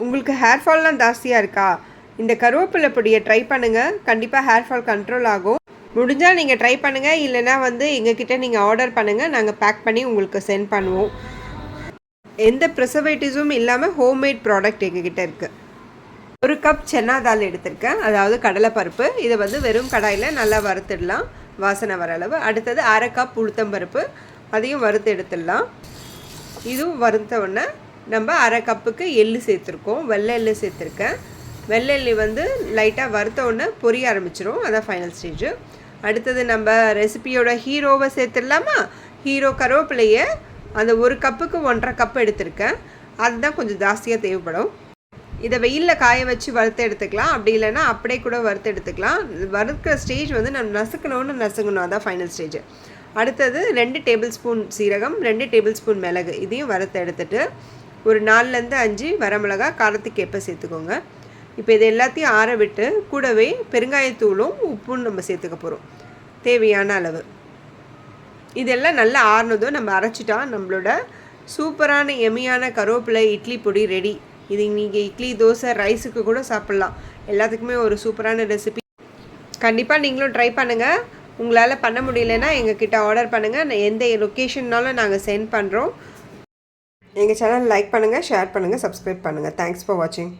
உங்களுக்கு ஹேர் ஃபால்லாம் ஜாஸ்தியாக இருக்கா? இந்த கருவேப்பிலை பொடியை ட்ரை பண்ணுங்கள். கண்டிப்பாக ஹேர் ஃபால் கண்ட்ரோல் ஆகும். முடிஞ்சால் நீங்கள் ட்ரை பண்ணுங்கள். இல்லைனா எங்ககிட்ட நீங்கள் ஆர்டர் பண்ணுங்கள். நாங்கள் பேக் பண்ணி உங்களுக்கு சென்ட் பண்ணுவோம். எந்த ப்ரிசர்வேட்டிவ்ஸும் இல்லாமல் ஹோம்மேட் ப்ராடக்ட் எங்ககிட்ட இருக்குது. 1 கப் சென்னா தால் எடுத்திருக்கேன், அதாவது கடலைப்பருப்பு. இதை வெறும் கடாயில் நல்லா வறுத்துடலாம், வாசனை வர அளவு. அடுத்தது 1/2 கப் உளுத்தம்பருப்பு, அதையும் வறுத்து எடுத்துடலாம். இதுவும் வறுத்த உடனே நம்ம 1/2 கப்புக்கு எள்ளு சேர்த்துருக்கோம், வெள்ளை எள்ளு சேர்த்துருக்கேன். வெள்ளை எள்ளு லைட்டாக வறுத்த உடனே பொரிய ஆரம்பிச்சிடும், அதான் ஃபைனல் ஸ்டேஜு. அடுத்தது நம்ம ரெசிபியோட ஹீரோவை சேர்த்துடலாமா? ஹீரோ கருவேப்பிலையை அந்த 1 கப்புக்கு 1/2 கப் எடுத்திருக்கேன், அதுதான் கொஞ்சம் ஜாஸ்தியாக தேவைப்படும். இதை வெயிலில் காய வச்சு வறுத்து எடுத்துக்கலாம், அப்படி இல்லைன்னா அப்படியே கூட வறுத்து எடுத்துக்கலாம். வறுக்கிற ஸ்டேஜ் நம்ம நசுங்கணும், அதான் ஃபைனல் ஸ்டேஜ். அடுத்தது 2 டேபிள் ஸ்பூன் சீரகம், 2 டேபிள் ஸ்பூன் மிளகு, இதையும் வறுத்து எடுத்துகிட்டு ஒரு 4லேருந்து 5 வரமிளகா காரத்துக்கு ஏற்ப சேர்த்துக்கோங்க. இப்போ இது எல்லாத்தையும் ஆற விட்டு கூடவே பெருங்காயத்தூளும் உப்பும் நம்ம சேர்த்துக்க போகிறோம், தேவையான அளவு. இதெல்லாம் நல்லா ஆறுனதும் நம்ம அரைச்சிட்டா நம்மளோட சூப்பரான எம்மியான கருவேப்பிலை இட்லி பொடி ரெடி. இது நீங்கள் இட்லி, தோசை, ரைஸுக்கு கூட சாப்பிட்லாம். எல்லாத்துக்குமே ஒரு சூப்பரான ரெசிபி. கண்டிப்பாக நீங்களும் ட்ரை பண்ணுங்கள். உங்களால் பண்ண முடியலன்னா எங்ககிட்ட ஆர்டர் பண்ணுங்கள், எந்த லொக்கேஷன்னாலும் நாங்கள் சென்ட் பண்ணுறோம். எங்கள் சேனல் லைக் பண்ணுங்கள், ஷேர் பண்ணுங்கள், சப்ஸ்கிரைப் பண்ணுங்கள். தேங்க்ஸ் ஃபார் வாட்சிங்.